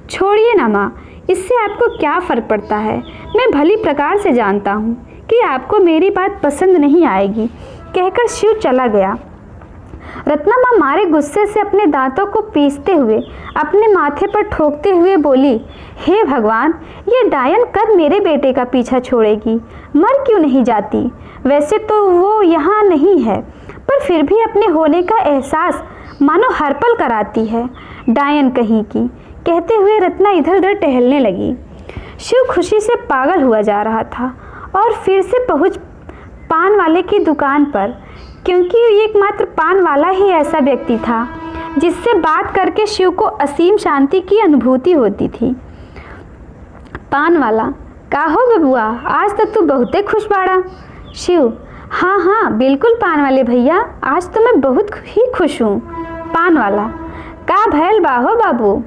छोड़िए ना माँ, इससे आपको क्या फ़र्क पड़ता है। मैं भली प्रकार से जानता हूँ कि आपको मेरी बात पसंद नहीं आएगी। कहकर शिव चला गया। रत्ना माँ मारे गुस्से से अपने दांतों को पीसते हुए अपने माथे पर ठोकते हुए बोली, हे भगवान, ये डायन कब मेरे बेटे का पीछा छोड़ेगी, मर क्यों नहीं जाती। वैसे तो वो यहाँ नहीं है, पर फिर भी अपने होने का एहसास मानो हर पल कराती है, डायन कहीं की। कहते हुए रत्ना इधर उधर टहलने लगी। शिव खुशी से पागल हुआ जा रहा था और फिर से पहुँच पान वाले की दुकान पर, क्योंकि एकमात्र पान वाला ही ऐसा व्यक्ति था जिससे बात करके शिव को असीम शांति की अनुभूति होती थी। पान वाला, का हो बबुआ, आज तक तू बहुते खुश बाड़ा। शिव, हाँ हाँ बिल्कुल पान वाले भैया, आज तो मैं बहुत ही खुश हूँ। पान वाला, का भैल बाहो बाबू।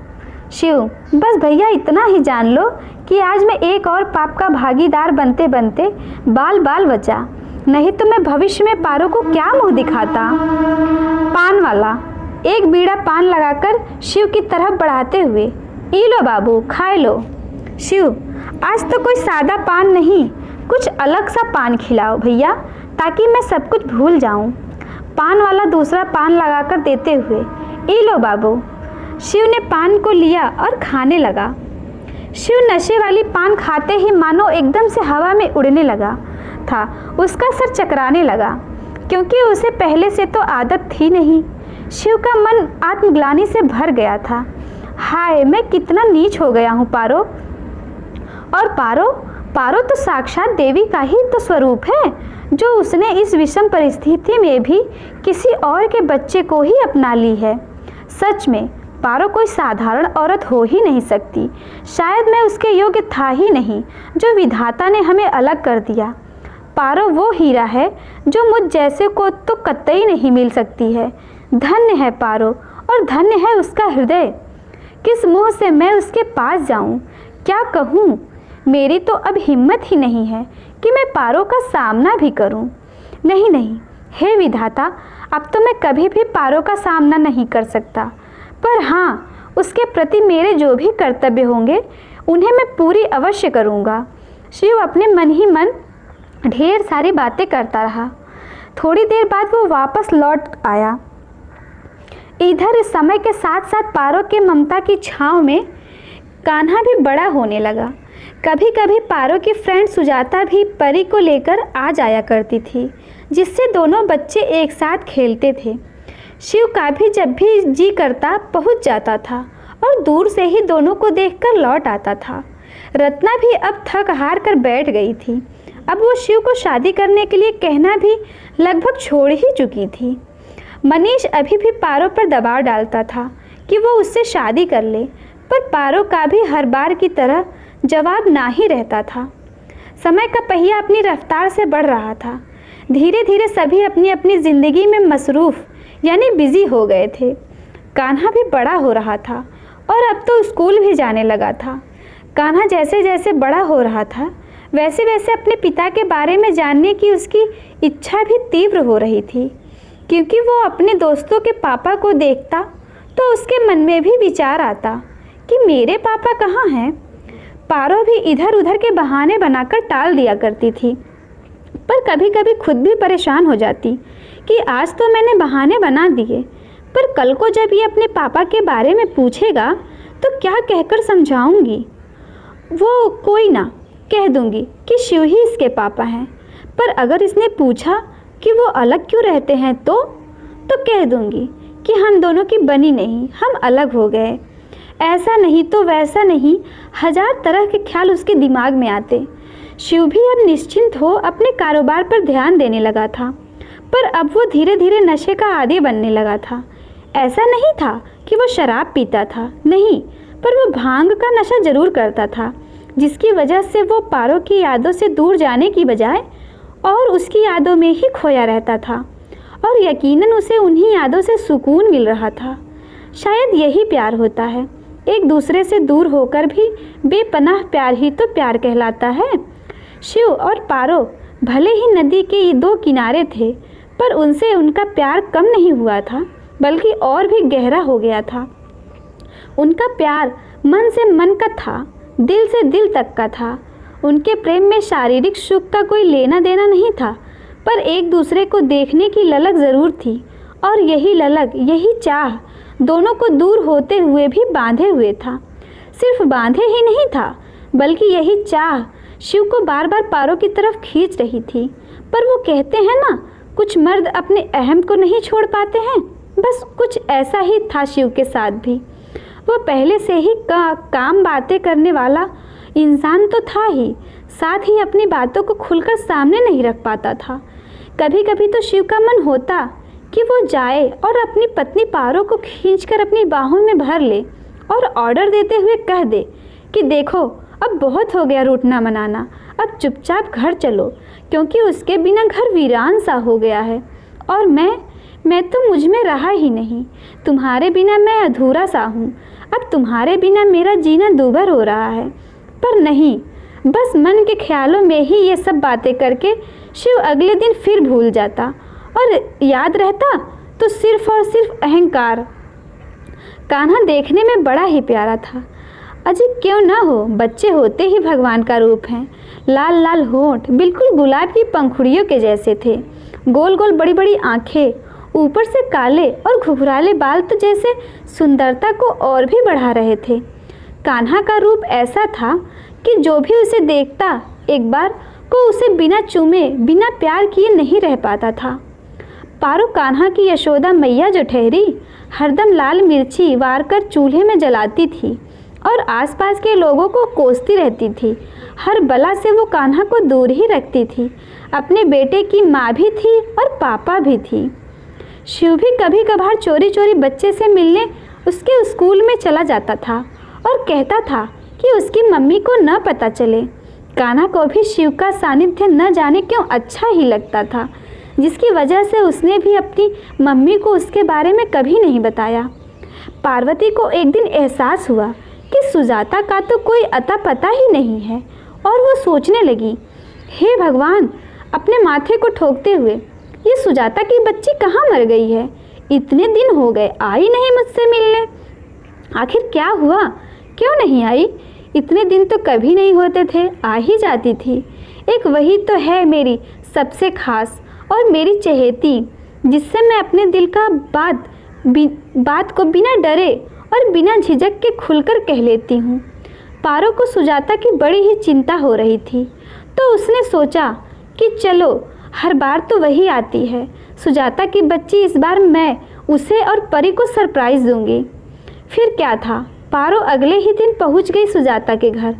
शिव, बस भैया इतना ही जान लो कि आज मैं एक और पाप का भागीदार बनते बनते बाल बाल बचा, नहीं तो मैं भविष्य में पारो को क्या मुंह दिखाता। पान वाला एक बीड़ा पान लगाकर शिव की तरफ बढ़ाते हुए, ई लो बाबू, खाए लो। शिव, आज तो कोई सादा पान नहीं, कुछ अलग सा पान खिलाओ भैया, ताकि मैं सब कुछ भूल जाऊं। पान वाला दूसरा पान लगाकर देते हुए, ई लो बाबू। शिव ने पान को लिया और खाने लगा। शिव नशे वाली पान खाते ही मानो एकदम से हवा में उड़ने लगा था। उसका सर चकराने लगा, क्योंकि उसे पहले से तो आदत थी नहीं। शिव का मन आत्मग्लानि से भर गया था। हाय, मैं कितना नीच हो गया हूँ पारो। और पारो तो साक्षात देवी का ही तो स्वरूप है, जो उसने इस विषम परिस्थिति में भी किसी और के बच्चे को ही अपना ली है। सच में पारो कोई साधारण औरत हो ही नहीं सकती। शायद मैं उसके योग्य था ही नहीं, जो विधाता ने हमें अलग कर दिया। पारो वो हीरा है जो मुझ जैसे को तो कतई नहीं मिल सकती है। धन्य है पारो और धन्य है उसका हृदय। किस मुंह से मैं उसके पास जाऊं, क्या कहूं। मेरी तो अब हिम्मत ही नहीं है कि मैं पारो का सामना भी करूं। नहीं, हे विधाता, अब तो मैं कभी भी पारो का सामना नहीं कर सकता, पर हाँ, उसके प्रति मेरे जो भी कर्तव्य होंगे उन्हें मैं पूरी अवश्य करूँगा। शिव अपने मन ही मन ढेर सारी बातें करता रहा। थोड़ी देर बाद वो वापस लौट आया। इधर समय के साथ साथ पारो के ममता की छाँव में कान्हा भी बड़ा होने लगा। कभी कभी पारो की फ्रेंड सुजाता भी परी को लेकर आ जाया करती थी, जिससे दोनों बच्चे एक साथ खेलते थे। शिव का भी जब भी जी करता पहुंच जाता था और दूर से ही दोनों को देखकर लौट आता था। रत्ना भी अब थक हार कर बैठ गई थी। अब वो शिव को शादी करने के लिए कहना भी लगभग छोड़ ही चुकी थी। मनीष अभी भी पारो पर दबाव डालता था कि वो उससे शादी कर ले, पर पारो का भी हर बार की तरह जवाब ना ही रहता था। समय का पहिया अपनी रफ्तार से बढ़ रहा था। धीरे धीरे सभी अपनी अपनी ज़िंदगी में मसरूफ़ यानी बिज़ी हो गए थे। कान्हा भी बड़ा हो रहा था और अब तो स्कूल भी जाने लगा था। कान्हा जैसे जैसे बड़ा हो रहा था वैसे वैसे अपने पिता के बारे में जानने की उसकी इच्छा भी तीव्र हो रही थी, क्योंकि वो अपने दोस्तों के पापा को देखता तो उसके मन में भी विचार आता कि मेरे पापा कहाँ हैं। पारो भी इधर उधर के बहाने बनाकर टाल दिया करती थी, पर कभी कभी खुद भी परेशान हो जाती कि आज तो मैंने बहाने बना दिए, पर कल को जब ये अपने पापा के बारे में पूछेगा तो क्या कहकर समझाऊंगी। वो कोई ना, कह दूंगी कि शिव ही इसके पापा हैं, पर अगर इसने पूछा कि वो अलग क्यों रहते हैं तो कह दूंगी कि हम दोनों की बनी नहीं, हम अलग हो गए। ऐसा नहीं तो वैसा नहीं, हजार तरह के ख्याल उसके दिमाग में आते। शिव भी अब निश्चिंत हो अपने कारोबार पर ध्यान देने लगा था, पर अब वो धीरे धीरे नशे का आदी बनने लगा था। ऐसा नहीं था कि वो शराब पीता था, नहीं, पर वो भांग का नशा जरूर करता था, जिसकी वजह से वो पारो की यादों से दूर जाने की बजाय और उसकी यादों में ही खोया रहता था, और यकीनन उसे उन्हीं यादों से सुकून मिल रहा था। शायद यही प्यार होता है, एक दूसरे से दूर होकर भी बेपनाह प्यार ही तो प्यार कहलाता है। शिव और पारो भले ही नदी के दो किनारे थे, पर उनसे उनका प्यार कम नहीं हुआ था, बल्कि और भी गहरा हो गया था। उनका प्यार मन से मन का था, दिल से दिल तक का था। उनके प्रेम में शारीरिक सुख का कोई लेना देना नहीं था, पर एक दूसरे को देखने की ललक ज़रूर थी, और यही ललक, यही चाह दोनों को दूर होते हुए भी बांधे हुए था। सिर्फ बांधे ही नहीं था, बल्कि यही चाह शिव को बार बार पारो की तरफ खींच रही थी। पर वो कहते हैं ना, कुछ मर्द अपने अहम को नहीं छोड़ पाते हैं, बस कुछ ऐसा ही था शिव के साथ भी। वो पहले से ही काम बातें करने वाला इंसान तो था ही, साथ ही अपनी बातों को खुलकर सामने नहीं रख पाता था। कभी कभी तो शिव का मन होता कि वो जाए और अपनी पत्नी पारो को खींचकर अपनी बाहों में भर ले और ऑर्डर देते हुए कह दे कि देखो, अब बहुत हो गया रूठना मनाना, अब चुपचाप घर चलो, क्योंकि उसके बिना घर वीरान सा हो गया है, और मैं तो मुझ में रहा ही नहीं। तुम्हारे बिना मैं अधूरा सा हूँ, अब तुम्हारे बिना मेरा जीना दूभर हो रहा है। पर नहीं, बस मन के ख्यालों में ही ये सब बातें करके शिव अगले दिन फिर भूल जाता, और याद रहता तो सिर्फ और सिर्फ अहंकार। कान्हा देखने में बड़ा ही प्यारा था। अजीब क्यों ना हो, बच्चे होते ही भगवान का रूप हैं। लाल लाल होंठ बिल्कुल गुलाब की पंखुड़ियों के जैसे थे, गोल गोल बड़ी बड़ी आँखें, ऊपर से काले और घुघराले बाल तो जैसे सुंदरता को और भी बढ़ा रहे थे। कान्हा का रूप ऐसा था कि जो भी उसे देखता एक बार को उसे बिना चूमे, बिना प्यार किए नहीं रह पाता था। पारो कान्हा की यशोदा मैया जो ठहरी, हरदम लाल मिर्ची वार कर चूल्हे में जलाती थी और आसपास के लोगों को कोसती रहती थी। हर बला से वो कान्हा को दूर ही रखती थी। अपने बेटे की माँ भी थी और पापा भी थी। शिव भी कभी कभार चोरी चोरी बच्चे से मिलने उसके स्कूल में चला जाता था और कहता था कि उसकी मम्मी को न पता चले। कान्हा को भी शिव का सानिध्य न जाने क्यों अच्छा ही लगता था, जिसकी वजह से उसने भी अपनी मम्मी को उसके बारे में कभी नहीं बताया। पार्वती को एक दिन एहसास हुआ कि सुजाता का तो कोई अता पता ही नहीं है, और वो सोचने लगी, हे भगवान, अपने माथे को ठोकते हुए, ये सुजाता की बच्ची कहाँ मर गई है? इतने दिन हो गए, आई नहीं मुझसे मिलने। आखिर क्या हुआ, क्यों नहीं आई? इतने दिन तो कभी नहीं होते थे, आ ही जाती थी। एक वही तो है मेरी सबसे खास और मेरी चहेती, जिससे मैं अपने दिल का बात को बिना डरे और बिना झिझक के खुलकर कह लेती हूँ। पारो को सुजाता की बड़ी ही चिंता हो रही थी, तो उसने सोचा कि चलो, हर बार तो वही आती है, सुजाता की बच्ची, इस बार मैं उसे और परी को सरप्राइज़ दूंगी। फिर क्या था, पारो अगले ही दिन पहुंच गई सुजाता के घर।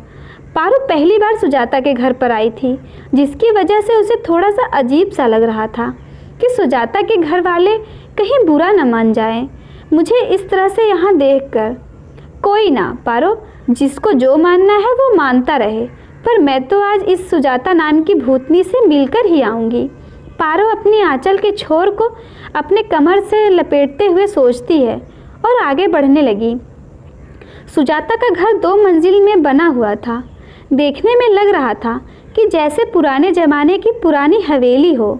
पारो पहली बार सुजाता के घर पर आई थी, जिसकी वजह से उसे थोड़ा सा अजीब सा लग रहा था कि सुजाता के घर वाले कहीं बुरा न मान जाएं। मुझे इस तरह से यहाँ देखकर। कोई ना पारो, जिसको जो मानना है वो मानता रहे, पर मैं तो आज इस सुजाता नाम की भूतनी से मिलकर ही आऊँगी। पारो अपनी आंचल के छोर को अपने कमर से लपेटते हुए सोचती है और आगे बढ़ने लगी। सुजाता का घर 2 मंजिल में बना हुआ था। देखने में लग रहा था कि जैसे पुराने ज़माने की पुरानी हवेली हो।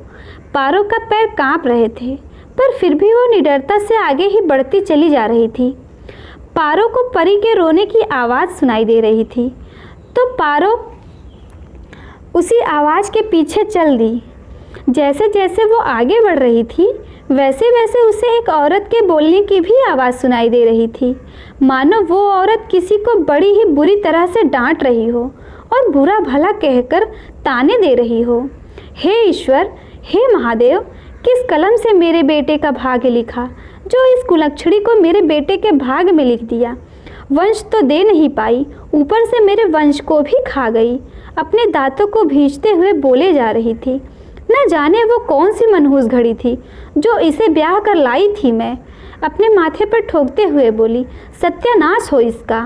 पारो का पैर कांप रहे थे, पर फिर भी वो निडरता से आगे ही बढ़ती चली जा रही थी। पारो को परी के रोने की आवाज़ सुनाई दे रही थी, तो पारो उसी आवाज़ के पीछे चल दी। जैसे जैसे वो आगे बढ़ रही थी, वैसे वैसे उसे एक औरत के बोलने की भी आवाज़ सुनाई दे रही थी, मानो वो औरत किसी को बड़ी ही बुरी तरह से डांट रही हो और बुरा भला कहकर ताने दे रही हो। हे ईश्वर, हे महादेव, किस कलम से मेरे बेटे का भाग्य लिखा, जो इस कुलक्षणी को मेरे बेटे के भाग में लिख दिया। वंश तो दे नहीं पाई, ऊपर से मेरे वंश को भी खा गई। अपने दांतों को भींचते हुए बोले जा रही थी। न जाने वो कौन सी मनहूस घड़ी थी जो इसे ब्याह कर लाई थी। मैं अपने माथे पर ठोकते हुए बोली, सत्यानाश हो इसका।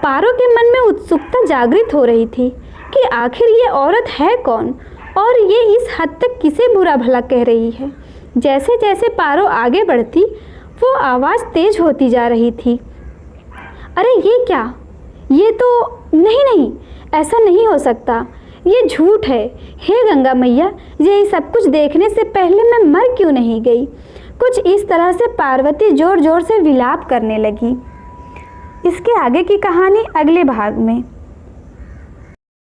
पारो के मन में उत्सुकता जागृत हो रही थी कि आखिर ये औरत है कौन और ये इस हद तक किसे बुरा भला कह रही है। जैसे जैसे पारो आगे बढ़ती, वो आवाज़ तेज होती जा रही थी। अरे ये क्या, ये तो नहीं, ऐसा नहीं हो सकता, ये झूठ है। हे गंगा मैया, ये सब कुछ देखने से पहले मैं मर क्यों नहीं गई। कुछ इस तरह से पार्वती जोर जोर से विलाप करने लगी। इसके आगे की कहानी अगले भाग में।